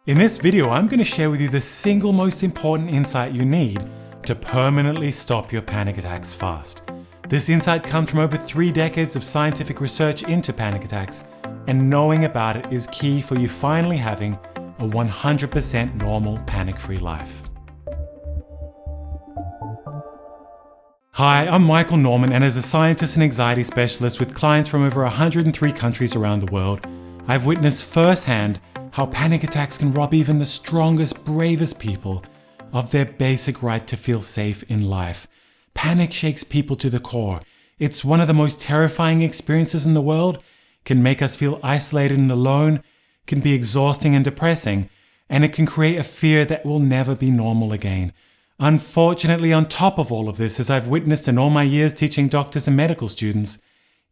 In this video, I'm going to share with you the single most important insight you need to permanently stop your panic attacks fast. This insight comes from over 3 decades of scientific research into panic attacks, and knowing about it is key for you finally having a 100% normal panic-free life. Hi, I'm Michael Norman, and as a scientist and anxiety specialist with clients from over 103 countries around the world, I've witnessed firsthand how panic attacks can rob even the strongest, bravest people of their basic right to feel safe in life. Panic shakes people to the core. It's one of the most terrifying experiences in the world, can make us feel isolated and alone, can be exhausting and depressing, and it can create a fear that will never be normal again. Unfortunately, on top of all of this, as I've witnessed in all my years teaching doctors and medical students,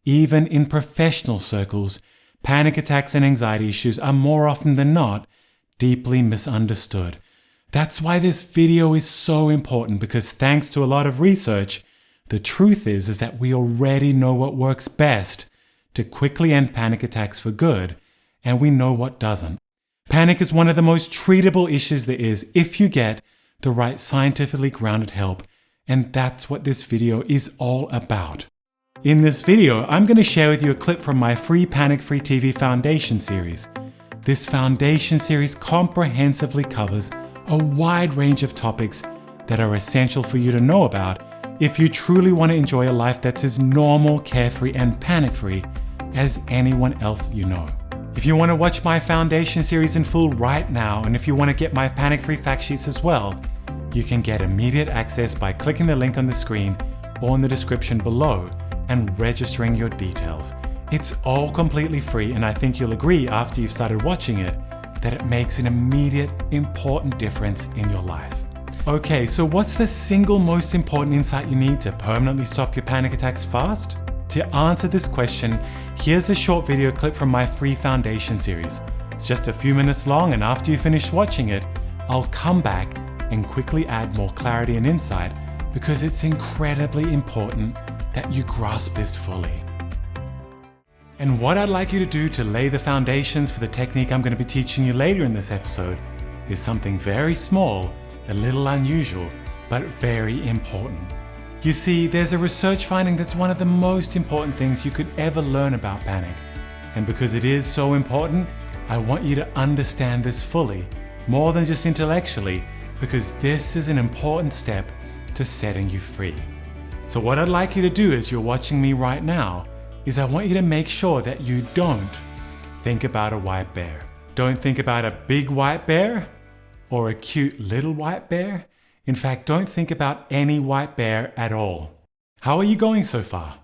even in professional circles, panic attacks and anxiety issues are more often than not deeply misunderstood. That's why this video is so important, because thanks to a lot of research, the truth is that we already know what works best to quickly end panic attacks for good, and we know what doesn't. Panic is one of the most treatable issues there is if you get the right scientifically grounded help, and that's what this video is all about. In this video, I'm going to share with you a clip from my free Panic-Free TV Foundation series. This foundation series comprehensively covers a wide range of topics that are essential for you to know about if you truly want to enjoy a life that's as normal, carefree, and panic-free as anyone else you know. If you want to watch my foundation series in full right now, and if you want to get my panic-free fact sheets as well, you can get immediate access by clicking the link on the screen or in the description below and registering your details. It's all completely free, and I think you'll agree after you've started watching it that it makes an immediate, important difference in your life. Okay, so what's the single most important insight you need to permanently stop your panic attacks fast? To answer this question, here's a short video clip from my free foundation series. It's just a few minutes long, and after you finish watching it, I'll come back and quickly add more clarity and insight, because it's incredibly important that you grasp this fully. And what I'd like you to do to lay the foundations for the technique I'm going to be teaching you later in this episode is something very small, a little unusual, but very important. You see, there's a research finding that's one of the most important things you could ever learn about panic. And because it is so important, I want you to understand this fully, more than just intellectually, because this is an important step to setting you free. So what I'd like you to do as you're watching me right now is I want you to make sure that you don't think about a white bear. Don't think about a big white bear or a cute little white bear. In fact, don't think about any white bear at all. How are you going so far?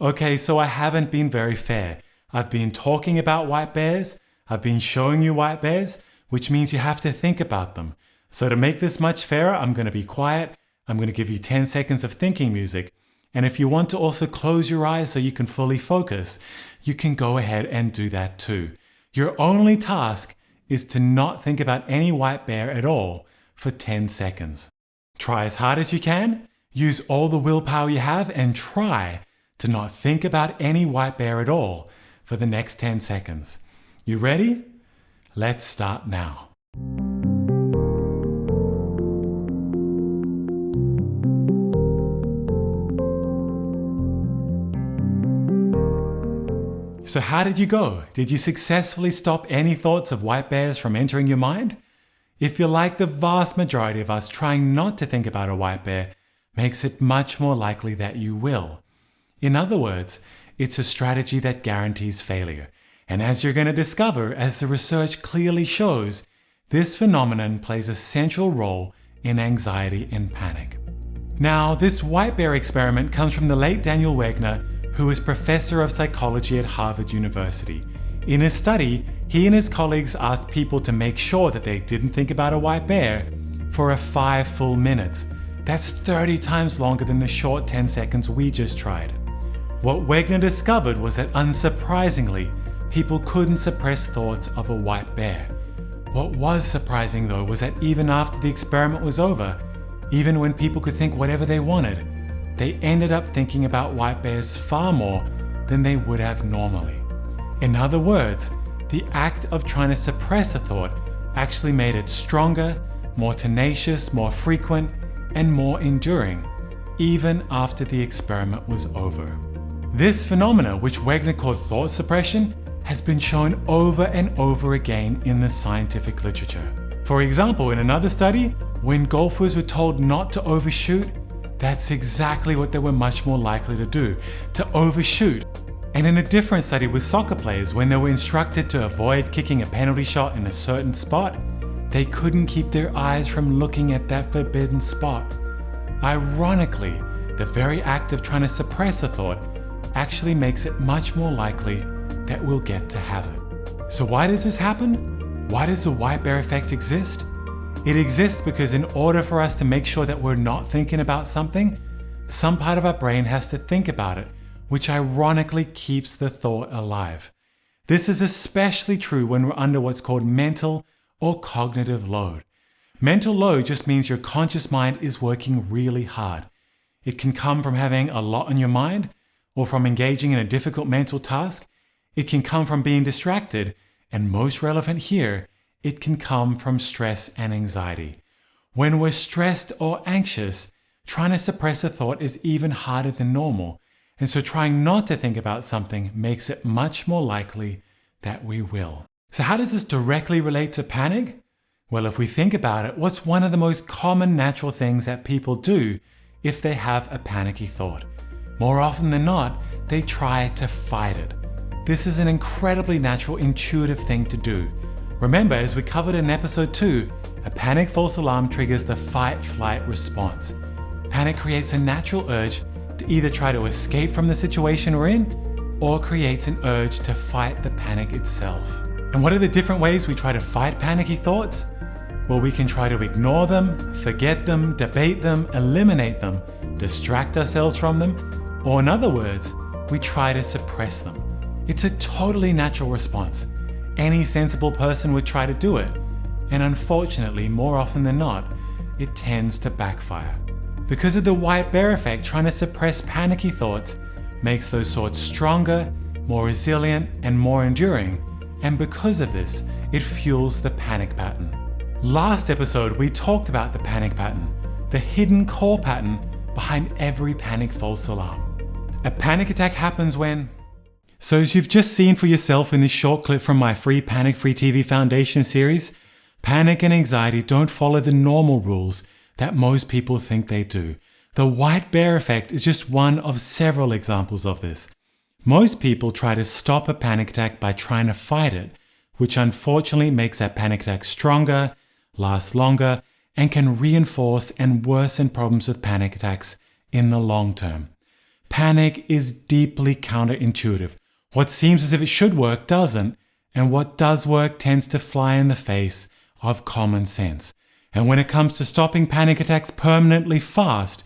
Okay, so I haven't been very fair. I've been talking about white bears, I've been showing you white bears, which means you have to think about them. So to make this much fairer, I'm going to be quiet. I'm going to give you 10 seconds of thinking music. And if you want to also close your eyes so you can fully focus, you can go ahead and do that too. Your only task is to not think about any white bear at all for 10 seconds. Try as hard as you can, use all the willpower you have, and try to not think about any white bear at all for the next 10 seconds. You ready? Let's start now. So how did you go? Did you successfully stop any thoughts of white bears from entering your mind? If you're like the vast majority of us, trying not to think about a white bear makes it much more likely that you will. In other words, it's a strategy that guarantees failure. And as you're going to discover, as the research clearly shows, this phenomenon plays a central role in anxiety and panic. Now, this white bear experiment comes from the late Daniel Wegner, who is professor of psychology at Harvard University. In his study, he and his colleagues asked people to make sure that they didn't think about a white bear for 5 full minutes. That's 30 times longer than the short 10 seconds we just tried. What Wegner discovered was that, unsurprisingly, people couldn't suppress thoughts of a white bear. What was surprising, though, was that even after the experiment was over, even when people could think whatever they wanted, they ended up thinking about white bears far more than they would have normally. In other words, the act of trying to suppress a thought actually made it stronger, more tenacious, more frequent, and more enduring, even after the experiment was over. This phenomena, which Wegner called thought suppression, has been shown over and over again in the scientific literature. For example, in another study, when golfers were told not to overshoot, that's exactly what they were much more likely to do, to overshoot. And in a different study with soccer players, when they were instructed to avoid kicking a penalty shot in a certain spot, they couldn't keep their eyes from looking at that forbidden spot. Ironically, the very act of trying to suppress a thought actually makes it much more likely that we'll get to have it. So why does this happen? Why does the white bear effect exist? It exists because in order for us to make sure that we're not thinking about something, some part of our brain has to think about it, which ironically keeps the thought alive. This is especially true when we're under what's called mental or cognitive load. Mental load just means your conscious mind is working really hard. It can come from having a lot on your mind or from engaging in a difficult mental task. It can come from being distracted, and most relevant here, it can come from stress and anxiety. When we're stressed or anxious, trying to suppress a thought is even harder than normal, and so trying not to think about something makes it much more likely that we will. So how does this directly relate to panic? Well, if we think about it, what's one of the most common natural things that people do if they have a panicky thought? More often than not, they try to fight it. This is an incredibly natural, intuitive thing to do. Remember, as we covered in episode 2, a panic false alarm triggers the fight-flight response. Panic creates a natural urge to either try to escape from the situation we're in, or creates an urge to fight the panic itself. And what are the different ways we try to fight panicky thoughts? Well, we can try to ignore them, forget them, debate them, eliminate them, distract ourselves from them, or in other words, we try to suppress them. It's a totally natural response. Any sensible person would try to do it, and unfortunately, more often than not, it tends to backfire. Because of the white bear effect, trying to suppress panicky thoughts makes those thoughts stronger, more resilient, and more enduring, and because of this, it fuels the panic pattern. Last episode, we talked about the panic pattern, the hidden core pattern behind every panic false alarm. A panic attack happens when... So as you've just seen for yourself in this short clip from my free Panic-Free TV Foundation series, panic and anxiety don't follow the normal rules that most people think they do. The white bear effect is just one of several examples of this. Most people try to stop a panic attack by trying to fight it, which unfortunately makes that panic attack stronger, lasts longer, and can reinforce and worsen problems with panic attacks in the long term. Panic is deeply counterintuitive. What seems as if it should work doesn't, and what does work tends to fly in the face of common sense. And when it comes to stopping panic attacks permanently fast,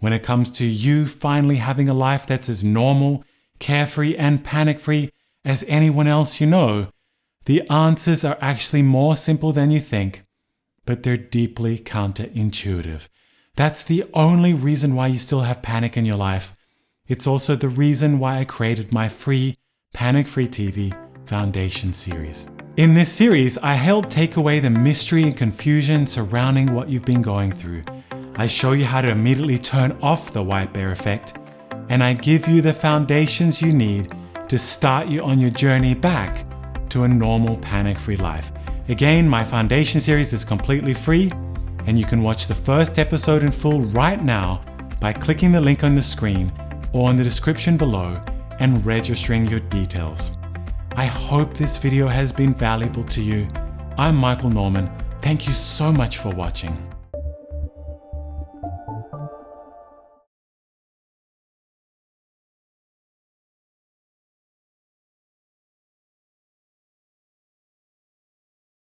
when it comes to you finally having a life that's as normal, carefree, and panic-free as anyone else you know, the answers are actually more simple than you think, but they're deeply counterintuitive. That's the only reason why you still have panic in your life. It's also the reason why I created my free Panic-Free TV Foundation series. In this series, I help take away the mystery and confusion surrounding what you've been going through. I show you how to immediately turn off the white bear effect, and I give you the foundations you need to start you on your journey back to a normal panic-free life. Again, my foundation series is completely free, and you can watch the first episode in full right now by clicking the link on the screen or in the description below and registering your details. I hope this video has been valuable to you. I'm Michael Norman. Thank you so much for watching.